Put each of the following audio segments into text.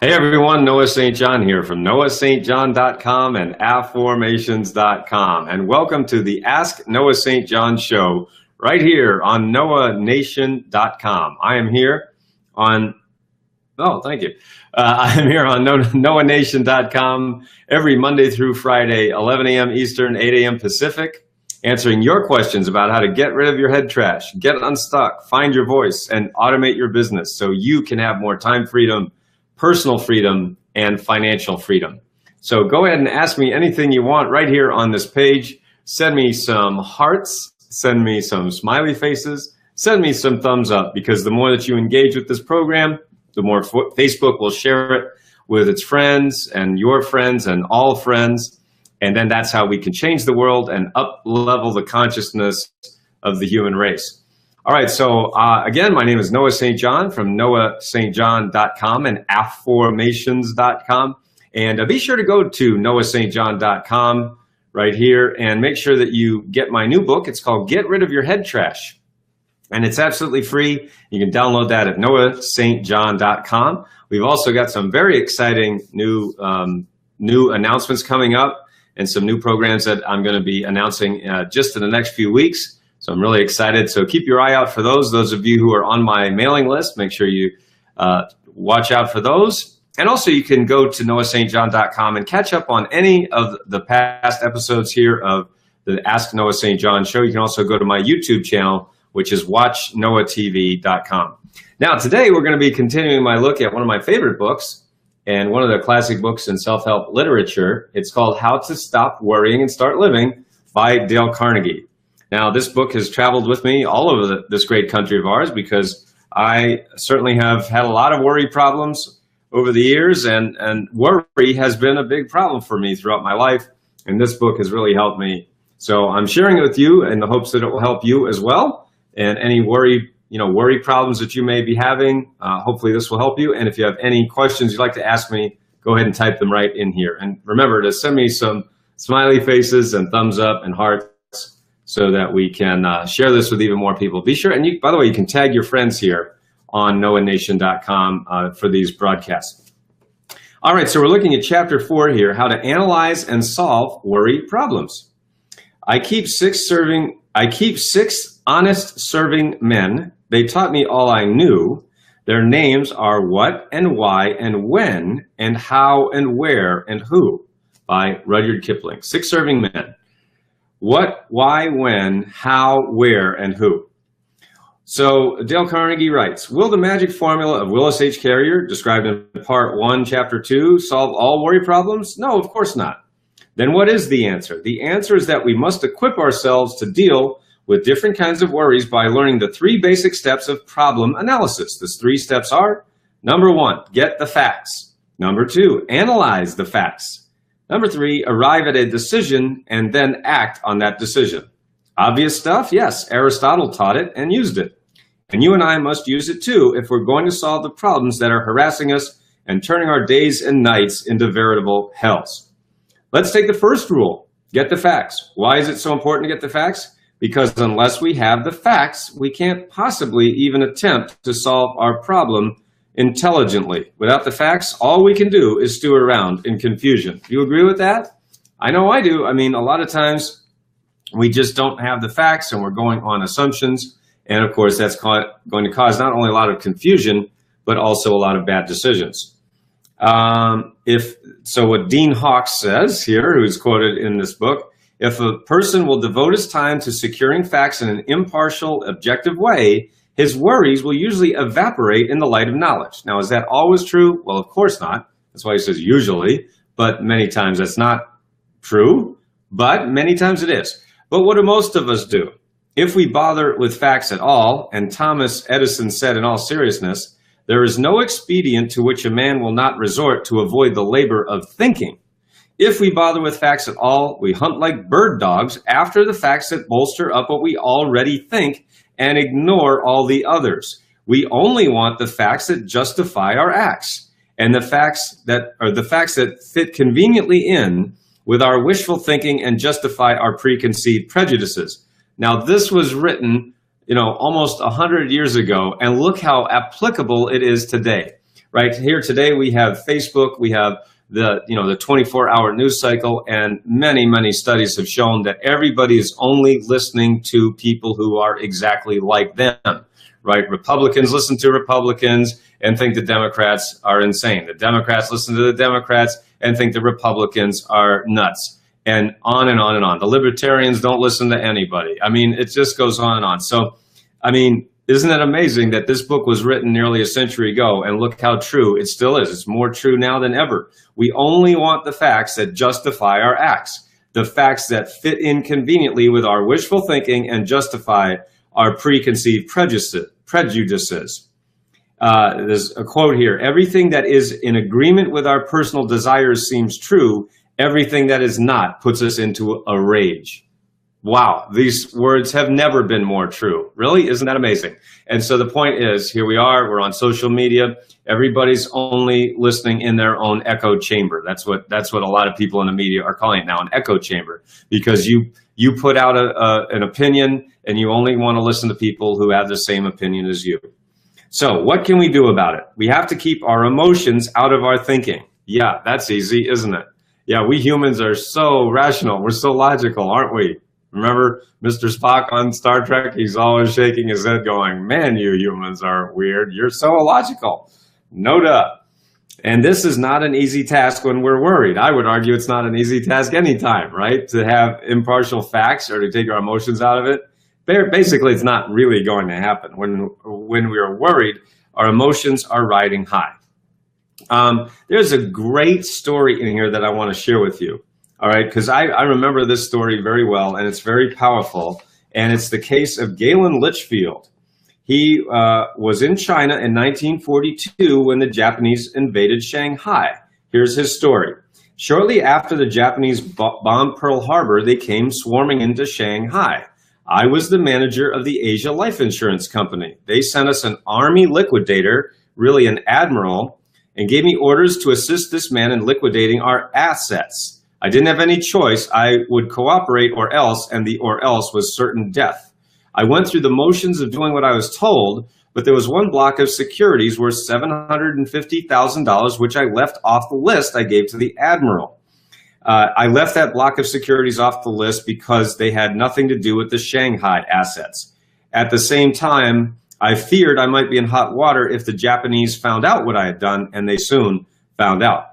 Hey everyone, Noah St. John here from noahstjohn.com and affirmations.com. And welcome to the Ask Noah St. John show right here on noahnation.com. I am here on, thank you. I am here on noahnation.com every Monday through Friday, 11 a.m. Eastern, 8 a.m. Pacific, answering your questions about how to get rid of your head trash, get unstuck, find your voice, and automate your business so you can have more time freedom, personal freedom, and financial freedom. So go ahead and ask me anything you want right here on this page. Send me some hearts, send me some smiley faces, send me some thumbs up, because the more that you engage with this program, the more Facebook will share it with its friends and your friends and all friends. And then that's how we can change the world and up-level the consciousness of the human race. All right, so again, my name is Noah St. John from noahnjohn.com and affirmations.com. And be sure to go to noahstjohn.com right here and make sure that you get my new book. It's called Get Rid of Your Head Trash. And it's absolutely free. You can download that at noahstjohn.com. We've also got some very exciting new announcements coming up and some new programs that I'm going to be announcing just in the next few weeks. So I'm really excited. So keep your eye out for those. Those of you who are on my mailing list, make sure you watch out for those. And also you can go to noahstjohn.com and catch up on any of the past episodes here of the Ask Noah St. John show. You can also go to my YouTube channel, which is watchnoahtv.com. Now today we're going to be continuing my look at one of my favorite books and one of the classic books in self-help literature. It's called How to Stop Worrying and Start Living by Dale Carnegie. Now, this book has traveled with me all over this great country of ours, because I certainly have had a lot of worry problems over the years, and worry has been a big problem for me throughout my life, and this book has really helped me. So I'm sharing it with you in the hopes that it will help you as well, and any worry problems that you may be having, hopefully this will help you. And if you have any questions you'd like to ask me, go ahead and type them right in here. And remember to send me some smiley faces and thumbs up and hearts, so that we can share this with even more people. Be sure, and by the way, you can tag your friends here on noahnation.com for these broadcasts. All right, so we're looking at chapter 4 here, how to analyze and solve worry problems. I keep six honest serving men. They taught me all I knew. Their names are What and Why and When and How and Where and Who, by Rudyard Kipling. 6 serving men. What, why, when, how, where, and who. So Dale Carnegie writes, will the magic formula of Willis H. Carrier, described in part 1, chapter 2, solve all worry problems? No, of course not. Then what is the answer? The answer is that we must equip ourselves to deal with different kinds of worries by learning the 3 basic steps of problem analysis. Those 3 steps are, number 1, get the facts. Number 2, analyze the facts. Number 3, arrive at a decision and then act on that decision. Obvious stuff? Yes, Aristotle taught it and used it. And you and I must use it too if we're going to solve the problems that are harassing us and turning our days and nights into veritable hells. Let's take the first rule, get the facts. Why is it so important to get the facts? Because unless we have the facts, we can't possibly even attempt to solve our problem intelligently. Without the facts, all we can do is stew around in confusion. Do you agree with that? I know I do. I mean, a lot of times we just don't have the facts and we're going on assumptions. And of course, that's going to cause not only a lot of confusion, but also a lot of bad decisions. What Dean Hawkes says here, who's quoted in this book, if a person will devote his time to securing facts in an impartial, objective way, his worries will usually evaporate in the light of knowledge. Now, is that always true? Well, of course not. That's why he says usually, but many times that's not true, but many times it is. But what do most of us do? If we bother with facts at all, and Thomas Edison said in all seriousness, there is no expedient to which a man will not resort to avoid the labor of thinking. If we bother with facts at all, we hunt like bird dogs after the facts that bolster up what we already think and ignore all the others. We only want the facts that justify our acts, and the facts that fit conveniently in with our wishful thinking and justify our preconceived prejudices. Now, this was written, almost 100 years ago, and look how applicable it is today. right? Here today we have Facebook, we have the 24-hour news cycle, and many studies have shown that everybody is only listening to people who are exactly like them, right? Republicans listen to Republicans and think the Democrats are insane. The Democrats listen to the Democrats and think the Republicans are nuts, and on and on and on. The libertarians don't listen to anybody. I mean, it just goes on and on. So, I mean, isn't it amazing that this book was written nearly a century ago, and look how true it still is. It's more true now than ever. We only want the facts that justify our acts, the facts that fit in conveniently with our wishful thinking and justify our preconceived prejudices. There's a quote here: everything that is in agreement with our personal desires seems true. Everything that is not puts us into a rage. Wow, these words have never been more true. Really? Isn't that amazing? And so the point is, here we are, we're on social media. Everybody's only listening in their own echo chamber. That's what a lot of people in the media are calling it now, an echo chamber, because you put out an opinion and you only want to listen to people who have the same opinion as you. So what can we do about it? We have to keep our emotions out of our thinking. Yeah, that's easy, isn't it? Yeah, we humans are so rational. We're so logical, aren't we? Remember Mr. Spock on Star Trek? He's always shaking his head going, man, you humans are weird. You're so illogical. No duh. And this is not an easy task when we're worried. I would argue it's not an easy task anytime, right? To have impartial facts or to take our emotions out of it. Basically, it's not really going to happen. When we are worried, our emotions are riding high. There's a great story in here that I want to share with you. All right, because I remember this story very well, and it's very powerful, and it's the case of Galen Litchfield. He was in China in 1942 when the Japanese invaded Shanghai. Here's his story. Shortly after the Japanese bombed Pearl Harbor, they came swarming into Shanghai. I was the manager of the Asia Life Insurance Company. They sent us an army liquidator, really an admiral, and gave me orders to assist this man in liquidating our assets. I didn't have any choice. I would cooperate or else, and the or else was certain death. I went through the motions of doing what I was told, but there was one block of securities worth $750,000, which I left off the list I gave to the admiral. I left that block of securities off the list because they had nothing to do with the Shanghai assets. At the same time, I feared I might be in hot water if the Japanese found out what I had done, and they soon found out.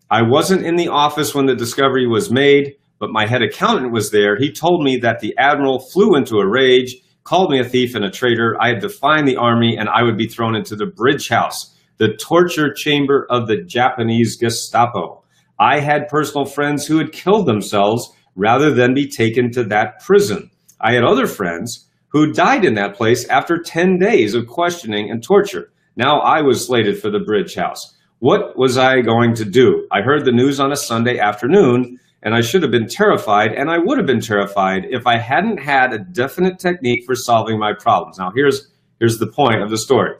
I wasn't in the office when the discovery was made, but my head accountant was there. He told me that the admiral flew into a rage, called me a thief and a traitor. I had defied the army, and I would be thrown into the bridge house, the torture chamber of the Japanese Gestapo. I had personal friends who had killed themselves rather than be taken to that prison. I had other friends who died in that place after 10 days of questioning and torture. Now I was slated for the bridge house. What was I going to do? I heard the news on a Sunday afternoon, and I should have been terrified, and I would have been terrified if I hadn't had a definite technique for solving my problems. Now, here's the point of the story.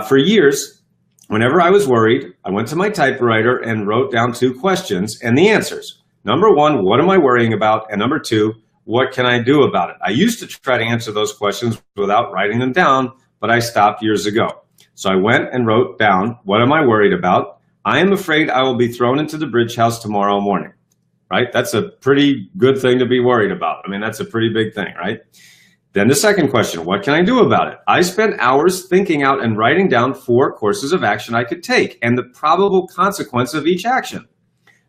For years, whenever I was worried, I went to my typewriter and wrote down 2 questions and the answers. Number 1, what am I worrying about? And number 2, what can I do about it? I used to try to answer those questions without writing them down, but I stopped years ago. So I went and wrote down, what am I worried about? I am afraid I will be thrown into the bridge house tomorrow morning, right? That's a pretty good thing to be worried about. I mean, that's a pretty big thing, right? Then the second question, what can I do about it? I spent hours thinking out and writing down 4 courses of action I could take and the probable consequence of each action.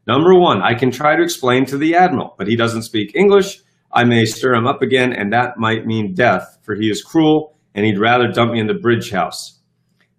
Number 1, I can try to explain to the admiral, but he doesn't speak English. I may stir him up again, and that might mean death, for he is cruel, and he'd rather dump me in the bridge house.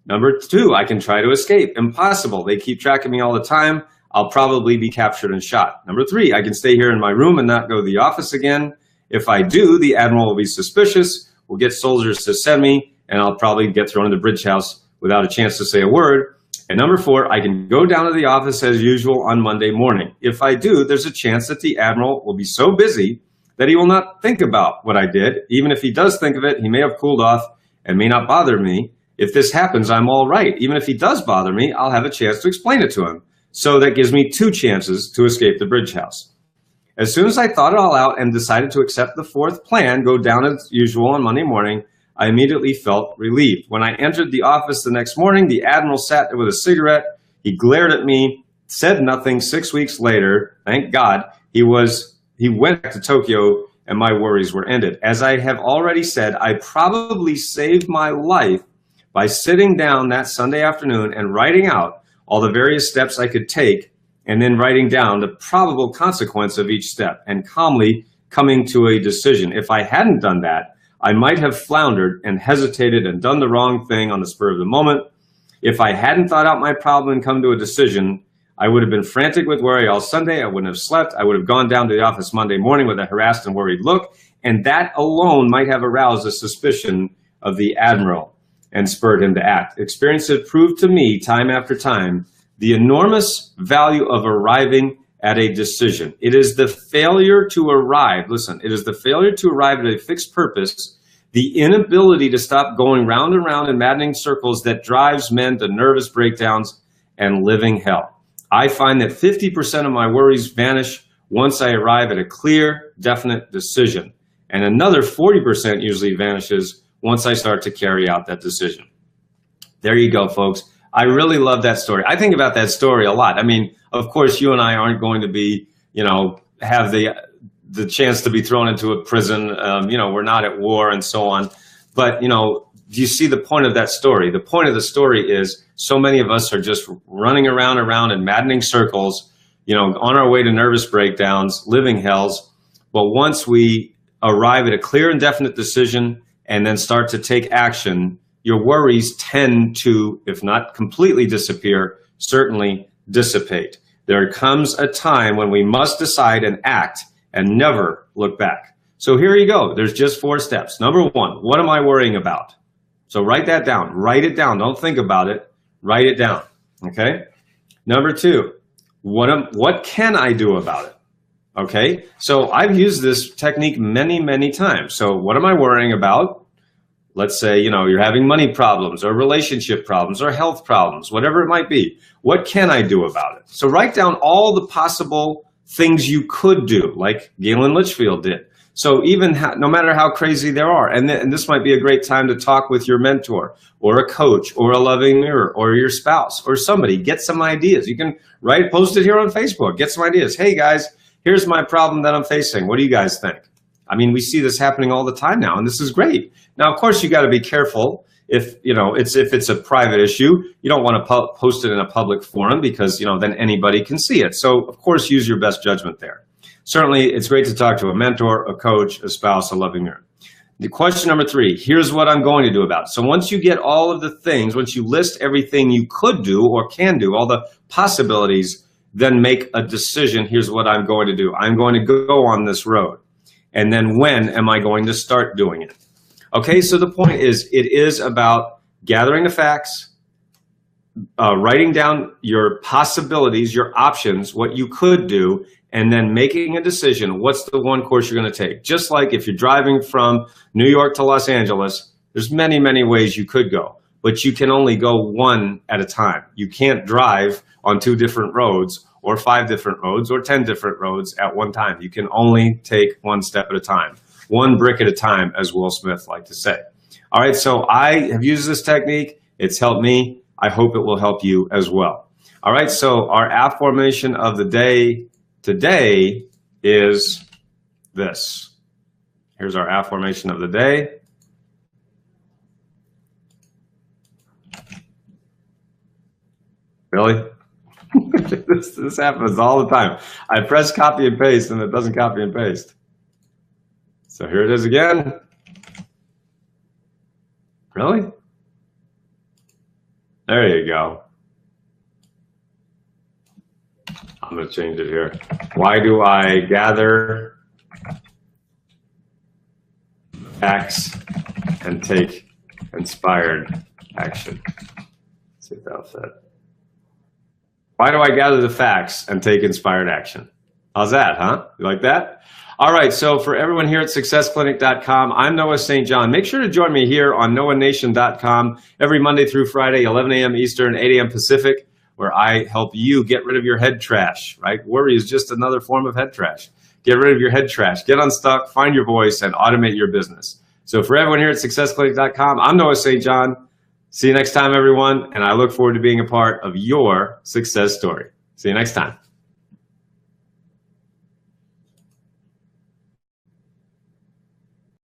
Number 2, I can try to escape. Impossible. They keep track of me all the time. I'll probably be captured and shot. Number 3, I can stay here in my room and not go to the office again. If I do, the admiral will be suspicious, will get soldiers to send me, and I'll probably get thrown in the bridge house without a chance to say a word. And number 4, I can go down to the office as usual on Monday morning. If I do, there's a chance that the admiral will be so busy that he will not think about what I did. Even if he does think of it, he may have cooled off and may not bother me. If this happens, I'm all right. Even if he does bother me, I'll have a chance to explain it to him. So that gives me 2 chances to escape the bridge house. As soon as I thought it all out and decided to accept the 4th plan, go down as usual on Monday morning, I immediately felt relieved. When I entered the office the next morning, the Admiral sat there with a cigarette. He glared at me, said nothing. 6 weeks later, thank God, he went back to Tokyo and my worries were ended. As I have already said, I probably saved my life by sitting down that Sunday afternoon and writing out all the various steps I could take and then writing down the probable consequence of each step and calmly coming to a decision. If I hadn't done that, I might have floundered and hesitated and done the wrong thing on the spur of the moment. If I hadn't thought out my problem and come to a decision, I would have been frantic with worry all Sunday. I wouldn't have slept. I would have gone down to the office Monday morning with a harassed and worried look, and that alone might have aroused a suspicion of the Admiral and spurred him to act. Experience has proved to me time after time the enormous value of arriving at a decision. It is the failure to arrive, listen, it is the failure to arrive at a fixed purpose, the inability to stop going round and round in maddening circles that drives men to nervous breakdowns and living hell. I find that 50% of my worries vanish once I arrive at a clear, definite decision. And another 40% usually vanishes once I start to carry out that decision. There you go, folks. I really love that story. I think about that story a lot. I mean, of course, you and I aren't going to be, have the chance to be thrown into a prison. We're not at war and so on. But, do you see the point of that story? The point of the story is so many of us are just running around in maddening circles, on our way to nervous breakdowns, living hells. But once we arrive at a clear and definite decision and then start to take action, your worries tend to, if not completely disappear, certainly dissipate. There comes a time when we must decide and act and never look back. So here you go. There's just 4 steps. Number 1, what am I worrying about? So write that down. Write it down. Don't think about it. Write it down. Okay? Number 2, what can I do about it? Okay? So I've used this technique many, many times. So what am I worrying about? Let's say, you're having money problems or relationship problems or health problems, whatever it might be. What can I do about it? So write down all the possible things you could do, like Galen Litchfield did. So even no matter how crazy there are, and this might be a great time to talk with your mentor or a coach or a loving mirror or your spouse or somebody, get some ideas. You can post it here on Facebook, get some ideas. Hey guys, here's my problem that I'm facing. What do you guys think? I mean, we see this happening all the time now, and this is great. Now, of course, you got to be careful if it's a private issue. You don't want to post it in a public forum because, then anybody can see it. So, of course, use your best judgment there. Certainly, it's great to talk to a mentor, a coach, a spouse, a loving mirror. The question number 3, here's what I'm going to do about it. So once you get all of the things, once you list everything you could do or can do, all the possibilities, then make a decision. Here's what I'm going to do. I'm going to go on this road. And then when am I going to start doing it? Okay, so the point is, it is about gathering the facts, writing down your possibilities, your options, what you could do, and then making a decision. What's the one course you're going to take? Just like if you're driving from New York to Los Angeles, there's many, many ways you could go, but you can only go one at a time. You can't drive on 2 different roads or 5 different roads or 10 different roads at one time. You can only take one step at a time, one brick at a time, as Will Smith liked to say. All right, so I have used this technique. It's helped me. I hope it will help you as well. All right, so our affirmation of the day today is this. Here's our affirmation of the day. Really? This happens all the time. I press copy and paste and it doesn't copy and paste. So here it is again. Really? There you go. I'm going to change it here. Why do I gather facts and take inspired action? Let's see if that'll fit. Why do I gather the facts and take inspired action? How's that, huh? You like that? All right, so for everyone here at SuccessClinic.com, I'm Noah St. John. Make sure to join me here on NoahNation.com every Monday through Friday, 11 a.m. Eastern, 8 a.m. Pacific, where I help you get rid of your head trash, right? Worry is just another form of head trash. Get rid of your head trash. Get unstuck, find your voice, and automate your business. So for everyone here at successclick.com, I'm Noah St. John. See you next time, everyone, and I look forward to being a part of your success story. See you next time.